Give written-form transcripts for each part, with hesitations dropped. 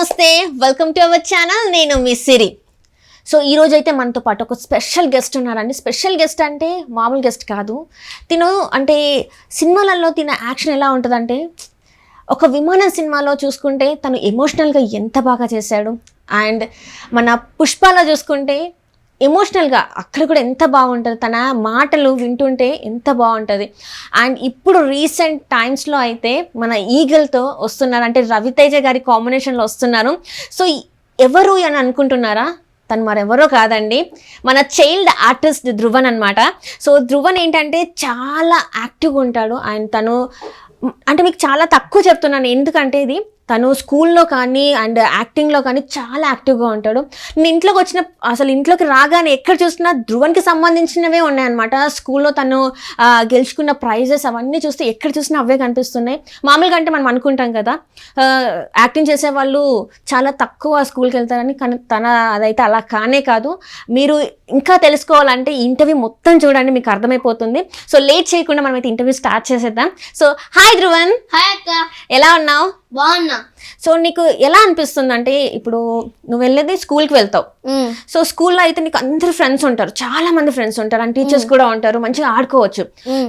నమస్తే, welcome to our channel. నేను మీ సిరి. So ఈరోజు అయితే మనతో పాటు ఒక స్పెషల్ గెస్ట్ ఉన్నారండి. స్పెషల్ గెస్ట్ అంటే మామూలు గెస్ట్ కాదు. తిను అంటే సినిమాలలో తిన యాక్షన్ ఎలా ఉంటుందంటే, ఒక విమానం సినిమాలో చూసుకుంటే తను ఎమోషనల్గా ఎంత బాగా చేశాడు. అండ్ మన పుష్పలో చూసుకుంటే ఎమోషనల్గా అక్కడ కూడా ఎంత బాగుంటుంది, తన మాటలు వింటుంటే ఎంత బాగుంటుంది. అండ్ ఇప్పుడు రీసెంట్ టైమ్స్లో అయితే మన ఈగల్తో వస్తున్నారు, అంటే రవితేజ గారి కాంబినేషన్లో వస్తున్నారు. సో ఎవరు అని అనుకుంటున్నారా? తను మరెవరో కాదండి, మన చైల్డ్ ఆర్టిస్ట్ ధృవన్ అనమాట. సో ధృవన్ ఏంటంటే చాలా యాక్టివ్గా ఉంటాడు. అండ్ తను అంటే మీకు చాలా తక్కువ చెప్తున్నాను, ఎందుకంటే ఇది తను స్కూల్లో కానీ అండ్ యాక్టింగ్లో కానీ చాలా యాక్టివ్గా ఉంటాడు. నేను ఇంట్లోకి వచ్చిన అసలు ఇంట్లోకి రాగానే ఎక్కడ చూసినా ధృవన్కి సంబంధించినవే ఉన్నాయన్నమాట. స్కూల్లో తను గెలుచుకున్న ప్రైజెస్ అవన్నీ చూస్తే ఎక్కడ చూసినా అవే కనిపిస్తున్నాయి. మామూలుగా అంటే మనం అనుకుంటాం కదా యాక్టింగ్ చేసే వాళ్ళు చాలా తక్కువ స్కూల్కి వెళ్తారని, కానీ తన అదైతే అలా కానే కాదు. మీరు ఇంకా తెలుసుకోవాలంటే ఇంటర్వ్యూ మొత్తం చూడండి, మీకు అర్థమైపోతుంది. సో లేట్ చేయకుండా మనం అయితే ఇంటర్వ్యూ స్టార్ట్ చేసేద్దాం. So hi Dhruvan. హాయ్ అక్క. ఎలా ఉన్నావు? బాగున్నా. సో నీకు ఎలా అనిపిస్తుంది అంటే, ఇప్పుడు నువ్వు వెళ్ళేది స్కూల్కి వెళ్తావు. సో స్కూల్లో అయితే నీకు అందరు ఫ్రెండ్స్ ఉంటారు, చాలా మంది ఫ్రెండ్స్ ఉంటారు, అండ్ టీచర్స్ కూడా ఉంటారు, మంచిగా ఆడుకోవచ్చు.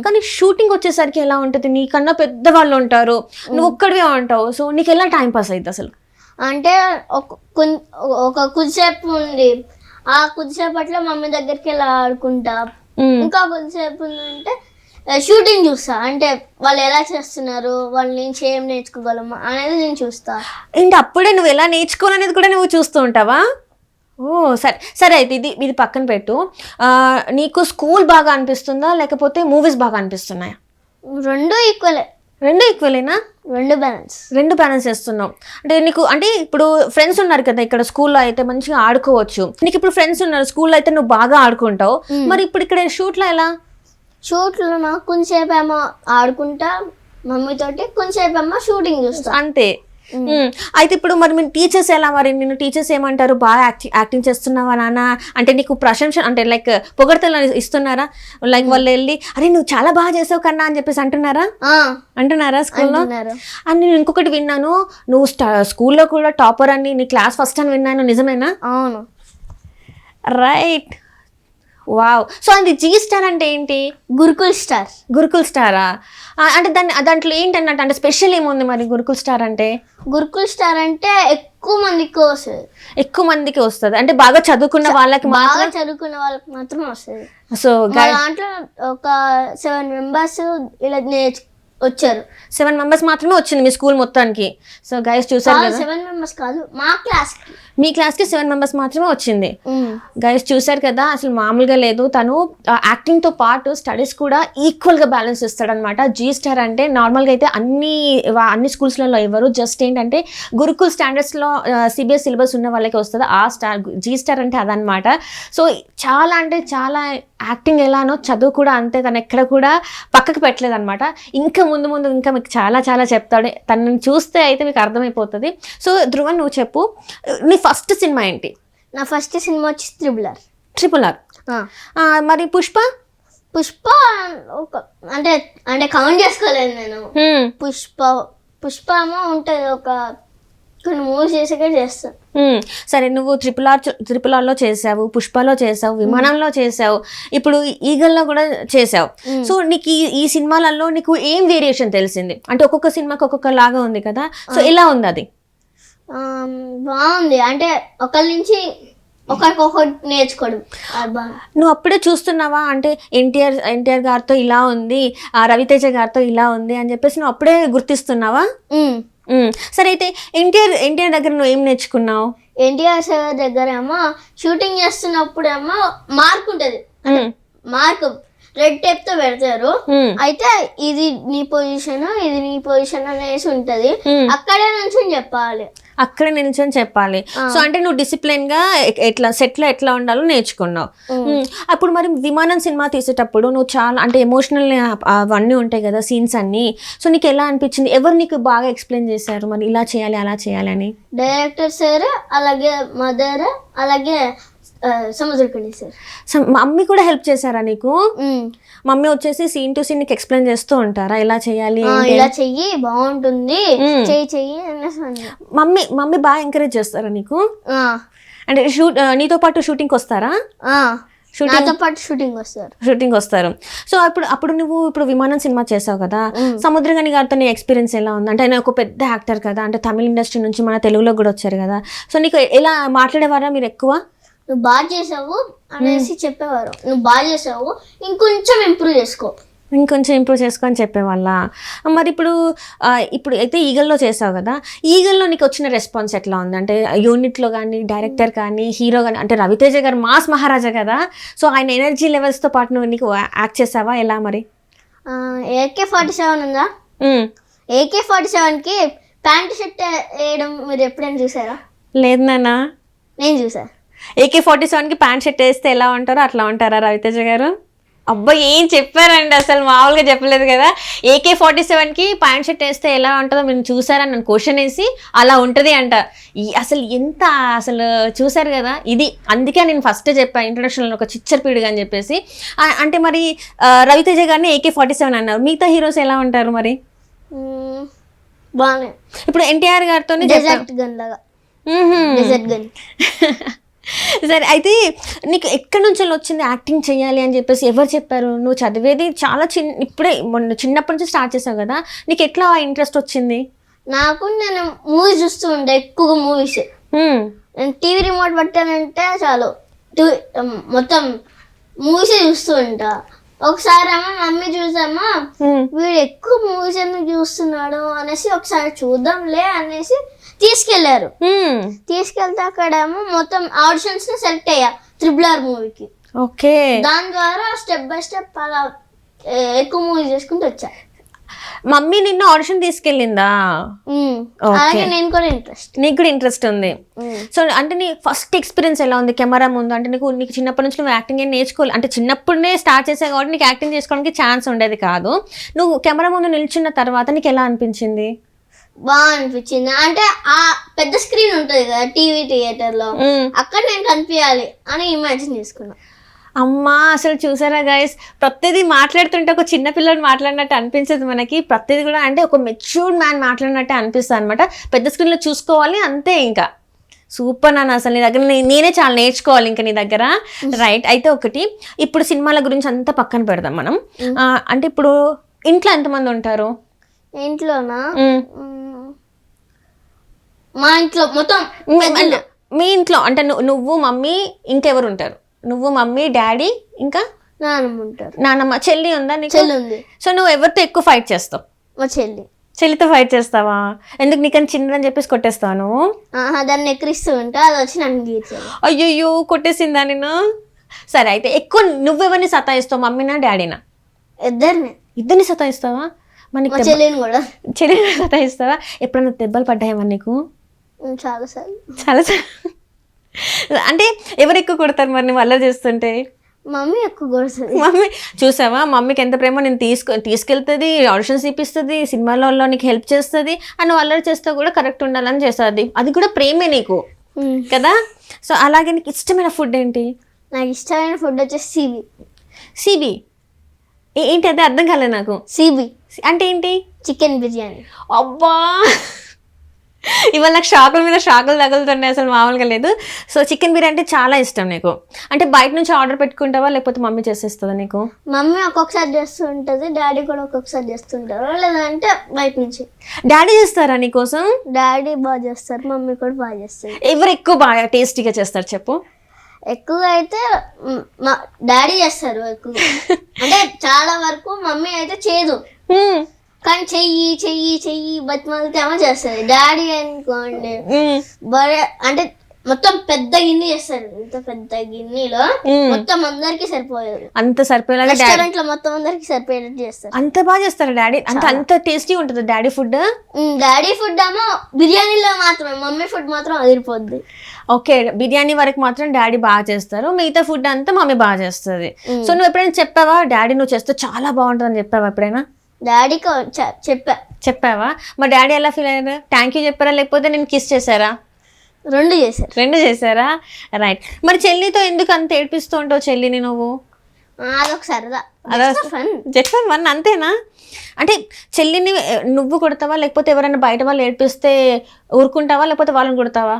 కానీ షూటింగ్ వచ్చేసరికి ఎలా ఉంటుంది, నీకన్నా పెద్దవాళ్ళు ఉంటారు, నువ్వు ఒక్కడివే ఉంటావు. సో నీకు ఎలా టైం పాస్ అయింది అసలు? అంటే ఒక కొద్దిసేపు ఉంది, ఆ కొద్దిసేపట్లో మమ్మీ దగ్గరికి వెళ్ళి ఆడుకుంటా. ఇంకా కొద్దిసేపు ఉందంటే షూటింగ్ చూస్తా, అంటే వాళ్ళు ఎలా చేస్తున్నారు, వాళ్ళ నుంచి ఏం నేర్చుకోగలము అనేది నేను చూస్తా. ఇంకా అప్పుడే నువ్వు ఎలా నేర్చుకోవాలనేది కూడా నువ్వు చూస్తూ ఉంటావా? ఓ సరే సరే, అయితే ఇది పక్కన పెట్టు. నీకు స్కూల్ బాగా అనిపిస్తుందా లేకపోతే మూవీస్ బాగా అనిపిస్తున్నాయా? రెండు ఈక్వలే. రెండు ఈక్వలేనా? రెండు బ్యాలెన్స్ చేస్తున్నావు అంటే నీకు, అంటే ఇప్పుడు ఫ్రెండ్స్ ఉన్నారు కదా ఇక్కడ స్కూల్లో అయితే మంచిగా ఆడుకోవచ్చు. నీకు ఇప్పుడు ఫ్రెండ్స్ ఉన్నారు, స్కూల్లో అయితే నువ్వు బాగా ఆడుకుంటావు, మరి ఇప్పుడు ఇక్కడ షూట్లో ఎలా? షూట్లో నాకు కొంచెంసేపు ఏమో ఆడుకుంటా మమ్మీతోటి, కొంచెంసేపు ఏమో షూటింగ్ చూస్తా, అంతే. అయితే ఇప్పుడు మరి మీ టీచర్స్ ఎలా, మరి నిన్ను టీచర్స్ ఏమంటారు? బాగా యాక్టింగ్ చేస్తున్నావా నాన్న అంటే నీకు ప్రశంస అంటే లైక్ పొగడతలు ఇస్తున్నారా? లైక్ వాళ్ళు వెళ్ళి అరే నువ్వు చాలా బాగా చేసావు కన్నా అని చెప్పేసి అంటున్నారా స్కూల్లో? అని నేను ఇంకొకటి విన్నాను, నువ్వు స్కూల్లో కూడా టాపర్ అని, నీ క్లాస్ ఫస్ట్ అని విన్నాను, నిజమేనా? అవును. Right, wow. సో అది జీ స్టార్ అంటే ఏంటి? గురుకుల్ స్టారా? అంటే దాంట్లో ఏంటన్నట్టు, అంటే స్పెషల్ ఏముంది మరి గురుకుల్ స్టార్ అంటే? గురుకుల్ స్టార్ అంటే ఎక్కువ మందికి వస్తుంది, అంటే బాగా చదువుకున్న వాళ్ళకి మాత్రం వస్తుంది. సో దాంట్లో ఒక 7 members ఇలా వచ్చారు. 7 members మాత్రమే వచ్చింది మీ స్కూల్ మొత్తానికి. సో గైస్ చూసారు కదా, 7 members కాదు, మీ క్లాస్కి 7 members మాత్రమే వచ్చింది. గైస్ చూసారు కదా, అసలు మామూలుగా లేదు. తను యాక్టింగ్తో పాటు స్టడీస్ కూడా ఈక్వల్గా బ్యాలెన్స్ ఇస్తాడనమాట. జీ స్టార్ అంటే నార్మల్గా అయితే అన్ని స్కూల్స్లలో ఇవ్వరు, జస్ట్ ఏంటంటే గురుకుల్ స్టాండర్డ్స్లో సిబిఎస్ సిలబస్ ఉన్న వాళ్ళకి వస్తుంది ఆ స్టార్. జీ స్టార్ అంటే అదనమాట. సో చాలా అంటే చాలా యాక్టింగ్ ఎలానో చదువు కూడా అంతే, తను ఎక్కడ కూడా పక్కకు పెట్టలేదు అనమాట. ఇంకా ముందు ఇంకా మీకు చాలా చాలా చెప్తాడు, తనని చూస్తే అయితే మీకు అర్థమైపోతుంది. సో ధృవన్ నువ్వు చెప్పు, నీ ఫస్ట్ సినిమా ఏంటి? నా ఫస్ట్ సినిమా వచ్చి ట్రిపుల్ ఆర్. మరి పుష్ప అంటే కౌంట్ చేసుకోలేదు నేను. పుష్ప ఉంటుంది, ఒక కొన్ని మూవీస్ చేసాకే చేస్తాను. సరే, నువ్వు ట్రిపుల్ ఆర్లో చేసావు, పుష్పలో చేసావు, విమానంలో చేసావు, ఇప్పుడు ఈగల్లో కూడా చేసావు. సో నీకు ఈ సినిమాలలో నీకు ఏం వేరియేషన్ తెలిసింది? అంటే ఒక్కొక్క సినిమాకి ఒక్కొక్క లాగా ఉంది కదా, సో ఎలా ఉంది అది? బాగుంది, అంటే ఒకరి నుంచి ఒకరికొకటి నేర్చుకోవడం. నువ్వు అప్పుడే చూస్తున్నావా అంటే ఎన్టీఆర్ గారితో ఇలా ఉంది, రవితేజ గారితో ఇలా ఉంది అని చెప్పేసి నువ్వు అప్పుడే గుర్తిస్తున్నావా? సరే, అయితే ఎన్టీఆర్ దగ్గర నువ్వు ఏం నేర్చుకున్నావు? ఎన్టీఆర్ సార్ దగ్గర ఏమో షూటింగ్ చేస్తున్నప్పుడు ఏమో మార్క్ ఉంటుంది, మార్క్ రెడ్ టేప్ తో పెడతారు, అయితే ఇది నీ పొజిషన్ ఇది నీ పొజిషన్ అనేసి ఉంటది, అక్కడే నిల్చొని చెప్పాలి. సో అంటే నువ్వు డిసిప్లిన్ గా ఎట్లా సెట్ లో ఎట్లా ఉండాలో నేర్చుకున్నావు. అప్పుడు మరి విమానం సినిమా తీసేటప్పుడు నువ్వు చాలా అంటే ఎమోషనల్ అవన్నీ ఉంటాయి కదా సీన్స్ అన్ని, సో నీకు ఎలా అనిపించింది? ఎవరు నీకు బాగా ఎక్స్ప్లెయిన్ చేశారు మరి ఇలా చేయాలి అలా చేయాలి అని? డైరెక్టర్ సార్, అలాగే మదర్, అలాగే సముద్రకళి సార్. మమ్మీ కూడా హెల్ప్ చేశారా నీకు? మమ్మీ వచ్చేసి సీన్ టు సీన్ నీకు ఎక్స్ప్లెయిన్ చేస్తూ ఉంటారా ఇలా చేయాలి ఇలా చెయ్యి బాగుంటుంది చెయ్యి అనేసి. మమ్మీ బాగా ఎంకరేజ్ చేస్తారా నీకు? అంటే నీతో పాటు షూటింగ్కి వస్తారా? నాతో పాటు షూటింగ్ వస్తారు. సో అప్పుడు నువ్వు ఇప్పుడు విమానం సినిమా చేసావు కదా, సముద్రగని గారితో నీ ఎక్స్పీరియన్స్ ఎలా ఉంది? అంటే ఆయన ఒక పెద్ద యాక్టర్ కదా, అంటే తమిళ ఇండస్ట్రీ నుంచి మన తెలుగులో కూడా వచ్చారు కదా, సో నీకు ఎలా మాట్లాడేవారా మీరు ఎక్కువ? నువ్వు బాగా చేసావు అనేసి చెప్పేవారు. నువ్వు బాగా చేసావు, ఇంకొంచెం ఇంప్రూవ్ చేసుకో అని చెప్పేవాళ్ళ. మరి ఇప్పుడు అయితే ఈగల్లో చేసావు కదా, ఈగల్లో నీకు వచ్చిన రెస్పాన్స్ ఎట్లా ఉంది? అంటే యూనిట్లో కానీ డైరెక్టర్ కానీ హీరో కానీ, అంటే రవితేజ గారు మాస్ మహారాజా కదా, సో ఆయన ఎనర్జీ లెవెల్స్తో పాటు నువ్వు నీకు యాక్ట్ చేసావా ఎలా మరి? AK-47 ఉందా, AK-47కి ప్యాంట్ షర్ట్ వేయడం మీరు ఎప్పుడైనా చూసారా? లేదు నాన్న, నేను చూసా. AK-47కి ప్యాంట్ షర్ట్ వేస్తే ఎలా ఉంటారో అట్లా ఉంటారా రవితేజ గారు? అబ్బా ఏం చెప్పారండి, అసలు మామూలుగా చెప్పలేదు కదా. AK-47కి ప్యాంట్ షర్ట్ వేస్తే ఎలా ఉంటుందో మీరు చూసారని నన్ను క్వశ్చన్ వేసి అలా ఉంటుంది అంట. అసలు ఎంత అసలు చూసారు కదా, ఇది అందుకే నేను ఫస్ట్ చెప్పాను ఇంట్రొడక్షన్లో ఒక చిచ్చర్ పీడుగా అని చెప్పేసి. అంటే మరి రవితేజ గారిని AK-47 అన్నారు, మిగతా హీరోస్ ఎలా ఉంటారు మరి? బాగానే. ఇప్పుడు NTR గారితో సరే, అయితే నీకు ఎక్కడి నుంచి వచ్చింది యాక్టింగ్ చేయాలి అని చెప్పేసి ఎవరు చెప్పారు? నువ్వు చదివేది చాలా ఇప్పుడే చిన్నప్పటి నుంచి స్టార్ట్ చేసావు కదా, నీకు ఎట్లా ఇంట్రెస్ట్ వచ్చింది? నేను మూవీస్ చూస్తూ ఉండే, ఎక్కువగా మూవీస్. నేను టీవీ రిమోట్ పట్టానంటే చాలు మొత్తం మూవీస్ చూస్తూ ఉంటా. ఒకసారి ఏమో మమ్మీ చూసామా, వీడు ఎక్కువ మూవీస్ ఎందుకు చూస్తున్నాడు అనేసి ఒకసారి చూద్దాంలే అనేసి తీసుకెళ్లారు. తీసుకెళ్తే అక్కడేమో మొత్తం ఆడిషన్స్ సెలెక్ట్ అయ్యా RRR మూవీకి. ఓకే, దాని ద్వారా స్టెప్ బై స్టెప్ అలా ఎక్కువ మూవీస్ చేసుకుంటూ వచ్చా. మమ్మీ నిన్ను ఆడిషన్ తీసుకెళ్ళిందా? అలాగే నీకు కూడా ఇంట్రెస్ట్ ఉంది. సో అంటే నీ ఫస్ట్ ఎక్స్పీరియన్స్ ఎలా ఉంది కెమెరా ముందు? అంటే నీకు చిన్నప్పటి నుంచి నువ్వు యాక్టింగ్ ఏం నేర్చుకోవాలి, అంటే చిన్నప్పుడే స్టార్ట్ చేసావు కాబట్టి నీకు యాక్టింగ్ చేసుకోవడానికి ఛాన్స్ ఉండేది కాదు. నువ్వు కెమెరా ముందు నిల్చున్న తర్వాత నీకు ఎలా అనిపించింది? బాగా అనిపించింది. అంటే ఆ పెద్ద స్క్రీన్ ఉంటుంది కదా టీవీ థియేటర్ లో, అక్కడ నేను కనిపించాలి అని ఇమాజిన్ చేసుకున్నా. అమ్మా అసలు చూసారా గైస్, ప్రతిదీ మాట్లాడుతుంటే ఒక చిన్న పిల్లడు మాట్లాడినట్టు అనిపించదు మనకి, ప్రతిదీ కూడా అంటే ఒక మెచ్యూర్డ్ మ్యాన్ మాట్లాడినట్టే అనిపిస్తుంది అనమాట. పెద్ద స్క్రీన్లో చూసుకోవాలి అంతే. ఇంకా సూపర్ నాన్న, అసలు నీ దగ్గర నేనే చాలా నేర్చుకోవాలి ఇంకా నీ దగ్గర. రైట్, అయితే ఒకటి ఇప్పుడు సినిమాల గురించి అంతా పక్కన పెడదాం మనం. అంటే ఇప్పుడు ఇంట్లో ఎంతమంది ఉంటారు? ఇంట్లోనా, మా ఇంట్లో మొత్తం మీ ఇంట్లో అంటే నువ్వు మమ్మీ ఇంకెవరు ఉంటారు? నువ్వు మమ్మీ డాడీ ఇంకా నాన్నమ్మ ఉంటారు. నాన్నమ్మ. చెల్లి ఉందా నీకు? చెల్లి ఉంది. సో నువ్వు ఎవరితో ఎక్కువ ఫైట్ చేస్తావు? మా చెల్లితో ఫైట్ చేస్తావా? ఎందుకు, నీకని చిన్నదని చెప్పేసి కొట్టేస్తావు నువ్వు? దాన్ని ఎక్కిరిస్తూ ఉంటా, అది వచ్చి నన్ను గీర్చాను. అయ్యో కొట్టేసిందా నేను? సరే, అయితే ఎక్కువ నువ్వెవరిని సతాయిస్తావు, మమ్మీనా డాడీనా? ఇద్దరిని సతాయిస్తావా? మరి చెల్లిని సతాయిస్తావా? ఎప్పుడైనా దెబ్బలు పడ్డాయేమో నీకు? చాలా అంటే ఎవరు ఎక్కువ కొడతారు మరి నువ్వు అల్లరి చేస్తుంటే? మమ్మీ ఎక్కువ కొడుతుంది. మమ్మీ చూసావా, మమ్మీకి ఎంత ప్రేమ. నేను తీసుకెళ్తుంది, ఆడిషన్స్ ఇప్పిస్తుంది, సినిమాలలో నీకు హెల్ప్ చేస్తుంది, అని నువ్వు అల్లరి చేస్తే కూడా కరెక్ట్ ఉండాలని చేస్తుంది. అది కూడా ప్రేమే నీకు కదా. సో అలాగే నీకు ఇష్టమైన ఫుడ్ ఏంటి? నాకు ఇష్టమైన ఫుడ్ వచ్చేసి సిబి. ఏంటి అదే అర్థం కాలేదు నాకు. సిబి అంటే ఏంటి? చికెన్ బిర్యానీ. అబ్బా ఇవాళ నాకు షాకుల మీద షాకులు తగులుతున్నాయి, అసలు మామూలుగా లేదు. సో చికెన్ బిర్యానీ అంటే చాలా ఇష్టం నీకు. అంటే బయట నుంచి ఆర్డర్ పెట్టుకుంటావా లేకపోతే మమ్మీ చేసేస్తుందా నీకు? మమ్మీ ఒక్కొక్కసారి చేస్తూ ఉంటుంది, డాడీ కూడా ఒక్కొక్కసారి చేస్తుంటారు, లేదంటే బయట నుంచి. డాడీ చేస్తారా నీకోసం? డాడీ బాగా చేస్తారు, మమ్మీ కూడా బాగా చేస్తారు. ఎవరు ఎక్కువ బాగా టేస్టీగా చేస్తారు చెప్పు? ఎక్కువగా అయితే మా డాడీ చేస్తారు ఎక్కువ. అంటే చాలా వరకు మమ్మీ అయితే చేయదు, కానీ చెయ్యి చెయ్యి చెయ్యి బతిమాలితేమో చేస్తుంది. డాడీ అనుకోండి అంటే మొత్తం పెద్ద గిన్నె చేస్తారు, ఇంత పెద్ద గిన్నెలో మొత్తం అందరికి సరిపోయేది, అంత సరిపోయేలాగా రెస్టారెంట్ లో మొత్తం అందరికి సరిపోయేటట్టు చేస్తారు. అంత బాగా చేస్తారు డాడీ, అంత టేస్టీ ఉంటుంది డాడీ ఫుడ్. డాడీ ఫుడ్ ఏమో బిర్యానీలో మాత్రమే, మమ్మీ ఫుడ్ మాత్రం అదిరిపోద్ది. ఓకే, బిర్యానీ వరకు మాత్రం డాడీ బాగా చేస్తారు, మిగతా ఫుడ్ అంతా మమ్మీ బాగా చేస్తుంది. సో నువ్వు ఎప్పుడైనా చెప్పావా డాడీ నువ్వు చేస్తే చాలా బాగుంటుందని చెప్పావా ఎప్పుడైనా? డాడీకి చెప్పావా? మరి డాడీ ఎలా ఫీల్ అయ్యారు? థ్యాంక్ యూ చెప్పారా లేకపోతే నేను కిస్ చేశారా? రెండు చేశారు. రెండు చేశారా? రైట్. మరి చెల్లితో ఎందుకు అంత ఏడిపిస్తూ ఉంటావు చెల్లిని నువ్వు? అదొక సరదా, ఫన్. జస్ట్ ఫర్ వన్ అంతేనా? అంటే చెల్లిని నువ్వు కొడతావా, లేకపోతే ఎవరైనా బయట వాళ్ళు ఏడిపిస్తే ఊరుకుంటావా, లేకపోతే వాళ్ళని కొడతావా?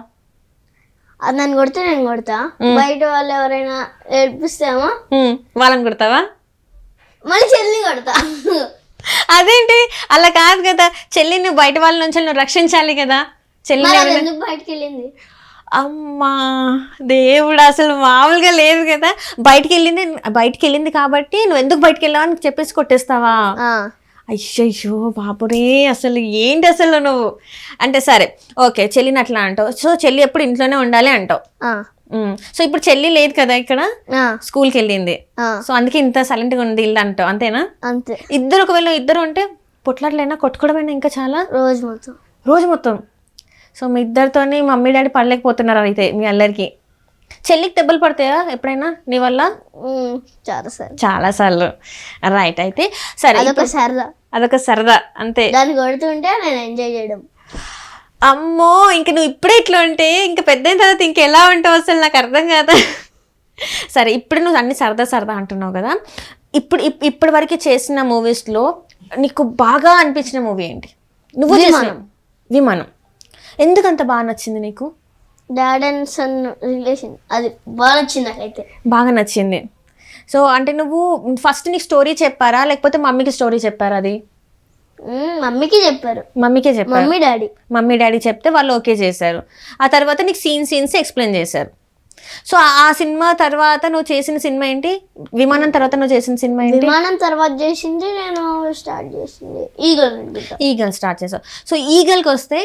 అది నన్ను కొడితే నేను కొడతా, బయట వాళ్ళు ఎవరైనా ఏడిపిస్తేమో వాళ్ళని కొడతావా? మళ్ళీ చెల్లి కొడతా. అదేంటి అలా కాదు కదా, చెల్లిని బయట వాళ్ళ నుంచి నువ్వు రక్షించాలి కదా. చెల్లి ఎందుకు బయటకు వెళ్ళింది? అమ్మా దేవుడు, అసలు మామూలుగా లేదు కదా. బయటికి వెళ్ళింది కాబట్టి నువ్వు ఎందుకు బయటికి వెళ్ళావు అని చెప్పేసి కొట్టేస్తావా? అయ్యో బాబురే, అసలు ఏంటి అసలు నువ్వు. అంటే సరే ఓకే, చెల్లిని అట్లా అంటావు. సో చెల్లి ఎప్పుడు ఇంట్లోనే ఉండాలి అంటావు. సో ఇప్పుడు చెల్లి లేదు కదా ఇక్కడ, స్కూల్కి వెళ్ళింది. సో అందుకే ఇంత సైలెంట్గా ఉంది ఇల్లు అంటావు, అంతేనా? అంతే. ఇద్దరు ఒకవేళ ఇద్దరు ఉంటే పొట్లాట్లైనా కొట్టుకోవడమైనా ఇంకా చాలా రోజు మొత్తం. సో మీ ఇద్దరితోని మమ్మీ డాడీ పడలేకపోతున్నారు అయితే మీ అల్లరికి. చెల్లికి దెబ్బలు పడతాయా ఎప్పుడైనా నీ వల్ల? చాలా సార్లు. రైట్. అయితే సరే, అదొక సరదా అంతే. దాన్ని కొడుతుంటే నేను ఎంజాయ్ చేయడం. అమ్మో, ఇంక నువ్వు ఇప్పుడే ఇట్లా ఉంటే ఇంకా పెద్ద అయిన తర్వాత ఇంకెలా ఉంటావు అసలు నాకు అర్థం కాదా. సరే, ఇప్పుడు నువ్వు అన్ని సరదా అంటున్నావు కదా, ఇప్పటి వరకు చేసిన మూవీస్లో నీకు బాగా అనిపించిన మూవీ ఏంటి? నువ్వు విమానం. ఎందుకంత బాగా నచ్చింది నీకు? డాడ్ అండ్ సన్ రిలేషన్, అది బాగా నచ్చింది నాకైతే. బాగా నచ్చింది. సో అంటే నువ్వు ఫస్ట్ నీకు స్టోరీ చెప్పారా, లేకపోతే మమ్మీకి స్టోరీ చెప్పారా? అది మమ్మీకే చెప్పారు. మమ్మీ డాడీ చెప్తే వాళ్ళు ఓకే చేశారు. ఆ తర్వాత నీకు సీన్స్ ఎక్స్ప్లెయిన్ చేశారు. సో ఆ సినిమా తర్వాత నువ్వు చేసిన సినిమా ఏంటి? విమానం తర్వాత నువ్వు చేసిన సినిమా ఏంటి? విమానం తర్వాత చేసింది నేను స్టార్ట్ చేసింది ఈగల్ స్టార్ట్ చేసావు. సో ఈగల్కి వస్తే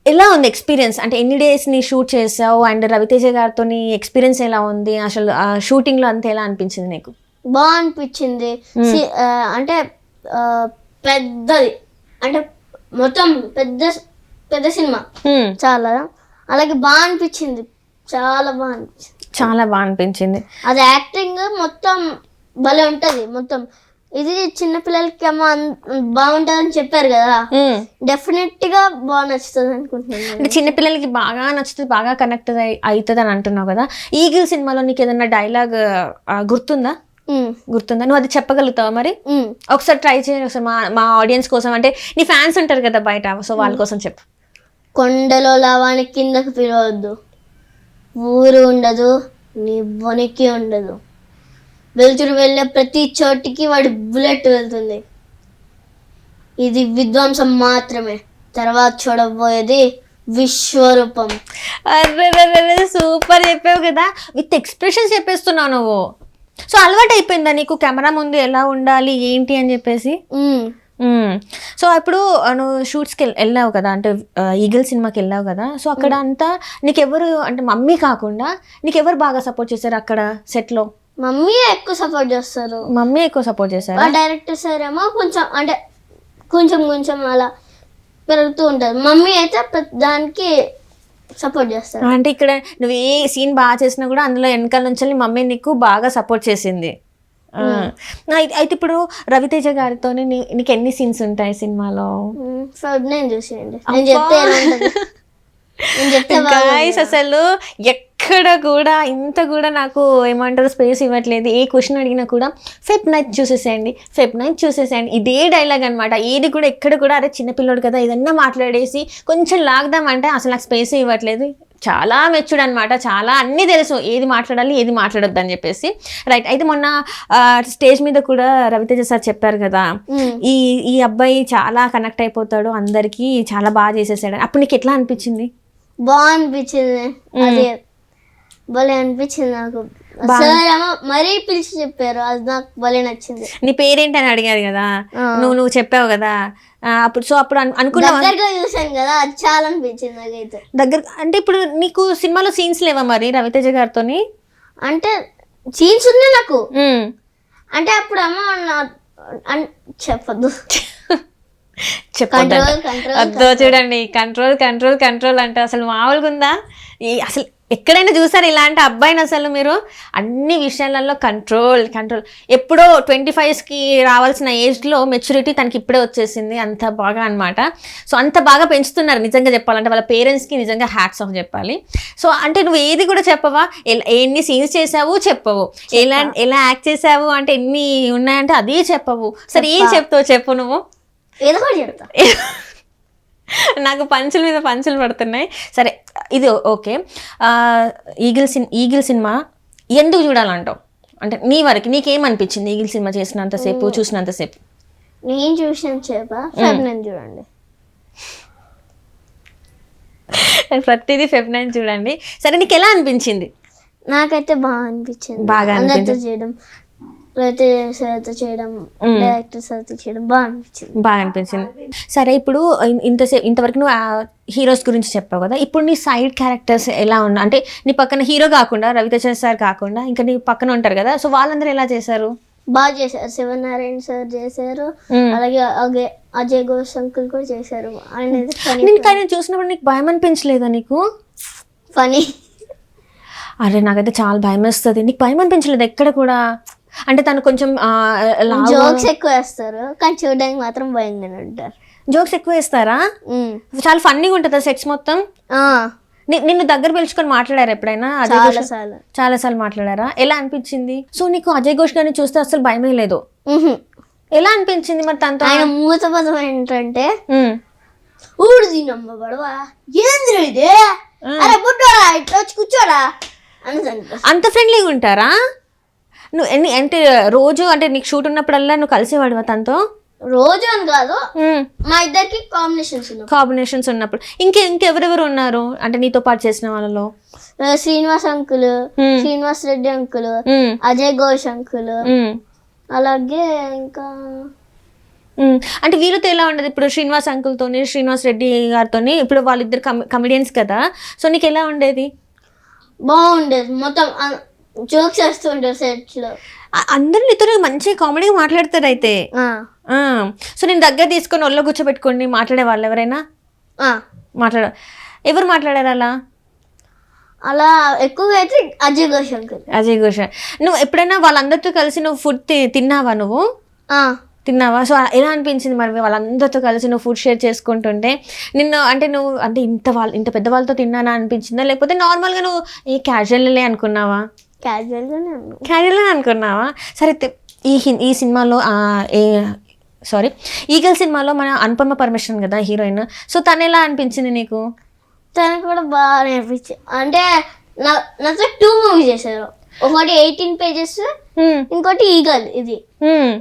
ఎలా ఉంది ఎక్స్పీరియన్స్? అంటే ఎన్ని డేస్ నీ షూట్ చేసావు, అండ్ రవితేజ గారితో నీ ఎక్స్పీరియన్స్ ఎలా ఉంది? అసలు షూటింగ్లో అంతా ఎలా అనిపించింది నీకు? బాగా అనిపించింది. అంటే పెద్దది, అంటే మొత్తం పెద్ద సినిమా చాలా. అలాగే బాగా అనిపించింది, చాలా బాగా అనిపించింది. అది యాక్టింగ్ మొత్తం భలే ఉంటది. మొత్తం ఇది చిన్నపిల్లలకి ఏమో బాగుంటది అని చెప్పారు కదా, డెఫినెట్ గా బాగా నచ్చుతుంది అనుకుంటున్నాను. అంటే చిన్నపిల్లలకి బాగా నచ్చుతుంది, బాగా కనెక్ట్ అవుతుంది అని అంటున్నావు కదా. ఈగిల్ సినిమాలో నీకు ఏదన్నా డైలాగ్ గుర్తుందా? నువ్వు అది చెప్పగలుగుతావా మరి? ఒకసారి ట్రై చేయండి, ఒకసారి మా ఆడియన్స్ కోసం, అంటే నీ ఫ్యాన్స్ ఉంటారు కదా బయట, సో వాళ్ళ కోసం చెప్పు. కొండలో లావానికి కిందకు పిలవద్దు, ఊరు ఉండదు నీ బొనికి ఉండదు, వెళ్తురు వెళ్ళే ప్రతి చోటికి వాడి బుల్లెట్ వెళ్తుంది, ఇది విధ్వంసం మాత్రమే, తర్వాత చూడబోయేది విశ్వరూపం. అరే సూపర్ చెప్పావు కదా, విత్ ఎక్స్ప్రెషన్స్ చెప్పేస్తున్నావు నువ్వు. సో అలవాటు అయిపోయిందా నీకు కెమెరా ముందు ఎలా ఉండాలి ఏంటి అని చెప్పేసి? సో ఇప్పుడు నువ్వు షూట్స్కి వెళ్ళావు కదా, అంటే ఈగల్ సినిమాకి వెళ్ళావు కదా, సో అక్కడ అంతా నీకెవరు, అంటే మమ్మీ కాకుండా నీకెవరు బాగా సపోర్ట్ చేశారు అక్కడ సెట్లో? మమ్మీ ఎక్కువ సపోర్ట్ చేస్తారు. డైరెక్టర్ సార్ ఏమో కొంచెం అలా పెరుగుతూ ఉంటుంది. మమ్మీ అయితే దానికి సపోర్ట్ చేస్తారు. అంటే ఇక్కడ నువ్వు ఏ సీన్ బాగా చేసినా కూడా అందులో వెనకాల నుంచి మమ్మీ నీకు బాగా సపోర్ట్ చేసింది. అయితే ఇప్పుడు రవితేజ గారితో నీకు ఎన్ని సీన్స్ ఉంటాయి సినిమాలో? నేను చూసేయండి, అసలు ఎక్కడ కూడా ఇంత కూడా నాకు ఏమంటారు స్పేస్ ఇవ్వట్లేదు. ఏ క్వశ్చన్ అడిగినా కూడా ఫెబ్ నైట్ చూసేసేయండి, ఇదే డైలాగ్ అనమాట. ఏది కూడా ఎక్కడ కూడా అరే చిన్నపిల్లడు కదా ఏదన్నా మాట్లాడేసి కొంచెం లాగదామంటే అసలు నాకు స్పేస్ ఇవ్వట్లేదు. చాలా మెచ్యూర్డ్ అనమాట, చాలా అన్నీ తెలుసు ఏది మాట్లాడాలి ఏది మాట్లాడొద్దు అని చెప్పేసి. రైట్. అయితే మొన్న స్టేజ్ మీద కూడా రవితేజ సార్ చెప్పారు కదా, ఈ అబ్బాయి చాలా కనెక్ట్ అయిపోతాడు అందరికి, చాలా బాగా చేసేసాడు. అప్పుడు నీకు ఎట్లా అనిపించింది? బాగా అనిపించింది, అదే భలే అనిపించింది నాకు. మరీ పిలిచి చెప్పారు, అది నాకు భలే నచ్చింది. నీ పేరేంటి అని అడిగారు కదా, నువ్వు చెప్పావు కదా అప్పుడు. సో అప్పుడు అనుకున్నా చూసాను కదా, అది చాలా అనిపించింది నాకైతే. దగ్గర అంటే ఇప్పుడు నీకు సినిమాలో సీన్స్ లేవా మరి రవితేజ గారితో? అంటే సీన్స్ ఉన్నాయి నాకు, అంటే అప్పుడు అమ్మ చెప్పద్దు. చెప్పొద్దంట. కంట్రోల్ కంట్రోల్ అద్దో చూడండి, కంట్రోల్ కంట్రోల్ కంట్రోల్ అంటే అసలు మామూలుగా ఉందా? అసలు ఎక్కడైనా చూసారు ఇలాంటి అబ్బాయిని? అసలు మీరు అన్ని విషయాలలో కంట్రోల్ కంట్రోల్. ఎప్పుడో 25కి రావాల్సిన ఏజ్లో మెచ్యూరిటీ తనకి ఇప్పుడే వచ్చేసింది. అంత బాగా అనమాట. సో అంత బాగా పెంచుతున్నారు నిజంగా చెప్పాలంటే. వాళ్ళ పేరెంట్స్కి నిజంగా హ్యాట్స్ ఆఫ్ చెప్పాలి. సో అంటే నువ్వు ఏది కూడా చెప్పవా? ఎన్ని సీన్స్ చేసావు చెప్పవు, ఎలా యాక్ట్ చేసావు అంటే ఎన్ని ఉన్నాయంటే అదే చెప్పవు. సరే ఏం చెప్తావు చెప్పు నువ్వు. ఏదో కూడా చెప్తా. నాకు పంచుల మీద పంచులు పడుతున్నాయి. సరే ఇది ఓకే. ఈగిల్ సినిమా ఎందుకు చూడాలంటావు? అంటే నీ వరకు నీకేమనిపించింది ఈగిల్ సినిమా చేసినంతసేపు, చూసినంతసేపు? నేను చూసిన ఫెబ్నెన్ చూడండి. ప్రతిదీ ఫెబ్నెన్ చూడండి. సరే నీకు ఎలా అనిపించింది? నాకైతే బాగా అనిపించింది. బాగా అందరితో చేయడం, రవితేజతో చేయడం, డైరెక్టర్స్ తో చేయడం బాగా అనిపించింది. సరే ఇప్పుడు ఇంతవరకు నువ్వు హీరోస్ గురించి చెప్పావు కదా, ఇప్పుడు నీ సైడ్ క్యారెక్టర్స్ ఎలా ఉన్నా? అంటే నీ పక్కన హీరో కాకుండా, రవితేజ సార్ కాకుండా ఇంకా నీ పక్కన ఉంటారు కదా, సో వాళ్ళందరూ ఎలా చేశారు? బాగా చేశారు. శివనారాయణ సార్ చేశారు, అలాగే అజయ్ ఘోష్ అంకుల్ కూడా చేశారు. నేను చూసినప్పుడు నీకు భయం అనిపించలేదా? నీకు ఫనీ. అరే నాకైతే చాలా భయం వేస్తుంది. నీకు భయం అనిపించలేదు ఎక్కడ కూడా? అంటే తను కొంచెం జోక్స్ ఎక్కువ వేస్తారు కానీ చూడడానికి మాత్రం భయంగానే ఉంటారు. జోక్స్ ఎక్కువ వేస్తారా? చాలా ఫన్నీగా ఉంటుందా సెట్స్ మొత్తం? నిన్ను దగ్గర పిలుచుకొని మాట్లాడారు ఎప్పుడైనా? చాలా సార్లు మాట్లాడారా? ఎలా అనిపించింది? సో నీకు అజయ్ ఘోష్ గారిని చూస్తే అసలు భయమే లేదు. ఎలా అనిపించింది మరి తనతో? ఆయన మూత పదం ఏంటంటే ఊడిది నమ్మ బడవా ఏంద్ర ఇదే, అరే బుడ్డోడా ఇట్లా వచ్చి కూర్చోడా అని. అంత ఫ్రెండ్లీగా ఉంటారా? నువ్వు అంటే రోజు అంటే నీకు షూట్ ఉన్నప్పుడల్లా నువ్వు కలిసేవాడు తనతో? రోజు అని కాదు, మా ఇద్దరికి కాంబినేషన్స్ ఉన్నప్పుడు. ఇంకెవరెవరు ఉన్నారు అంటే నీతో పాటు చేసిన వాళ్ళలో? Srinivas uncle, Srinivas Reddy uncle, Ajay Ghosh uncle, అలాగే ఇంకా అంటే వీళ్ళతో ఎలా ఉండదు? ఇప్పుడు శ్రీనివాస్ అంకుల్తోని, శ్రీనివాస్ రెడ్డి గారితోని, ఇప్పుడు వాళ్ళిద్దరు కమెడియన్స్ కదా, సో నీకు ఎలా ఉండేది? బాగుండేది. మొత్తం జోక్స్ వేస్తూ ఉంటారు సెట్స్ లో. అందరూ నీతో మంచిగా కామెడీగా మాట్లాడతారు అయితే. సో నేను దగ్గర తీసుకొని ఒళ్ళో కూర్చోబెట్టుకోండి మాట్లాడే వాళ్ళు ఎవరైనా ఎవరు మాట్లాడారు అలా? అలా ఎక్కువగా అయితే అజయ్ ఘోష్ అంకుల్. అజయ్ ఘోష్. నువ్వు ఎప్పుడైనా వాళ్ళందరితో కలిసి నువ్వు ఫుడ్ తిన్నావా? నువ్వు తిన్నావా? సో ఎలా అనిపించింది మరి వాళ్ళందరితో కలిసి నువ్వు ఫుడ్ షేర్ చేసుకుంటుంటే? నువ్వు ఇంత పెద్ద వాళ్ళతో తిన్నానా అనిపించిందా, లేకపోతే నార్మల్గా నువ్వు క్యాజువల్లే అనుకున్నావా? క్యాజువల్గా అనుకున్నావా? సరే ఈ సినిమాలో ఈగల్ సినిమాలో మన అనుపమ పరమేశ్వరన్ కదా హీరోయిన్, సో తను ఎలా అనిపించింది నీకు? తనకు కూడా బాగా అనిపించింది. అంటే నాతో 2 మూవీస్ చేశారు. ఒకటి 18 pages, ఇంకోటి ఈగల్. ఇది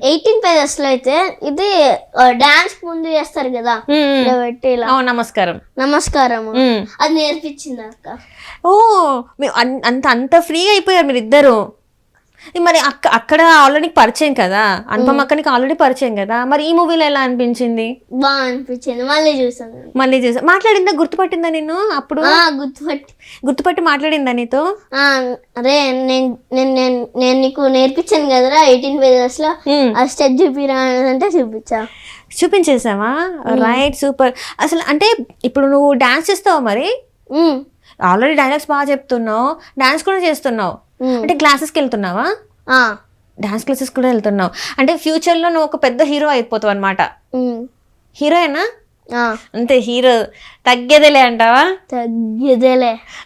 18 pages లో అయితే ఇది డాన్స్ ముందు చేస్తారు కదా, నమస్కారం, అది నేర్పించింది అక్క. ఓ అంత ఫ్రీగా అయిపోయారు మీరు ఇద్దరు. మరి అక్కడ ఆల్రెడీ పరిచయం కదా, అనుపమ అక్కనికి ఆల్రెడీ పరిచయం కదా, మరి ఈ మూవీలో ఎలా అనిపించింది? బాగా అనిపించింది. మళ్ళీ చూసాను. మాట్లాడిందా? గుర్తుపట్టిందా నిన్ను అప్పుడు? గుర్తుపట్టి మాట్లాడిందా నీతో? అరే నేను నీకు నేర్పించాను కదరా 18 pages లో, ఆ స్టెప్ చూపిరా అంటే చూపించేసావా? Right, super. అసలు అంటే ఇప్పుడు నువ్వు డాన్స్ చేస్తావా? మరి ఆల్రెడీ డైలాగ్స్ బాగా చెప్తున్నావు, డాన్స్ కూడా చేస్తున్నావు, అంటే క్లాసెస్కి వెళ్తున్నావా? డాన్స్ క్లాసెస్ కూడా వెళ్తున్నావు అంటే ఫ్యూచర్లో నువ్వు ఒక పెద్ద హీరో అయిపోతావు అనమాట. హీరోయేనా? అంతే, హీరో తగ్గేదేలే అంటావా? తగ్గేదేలే.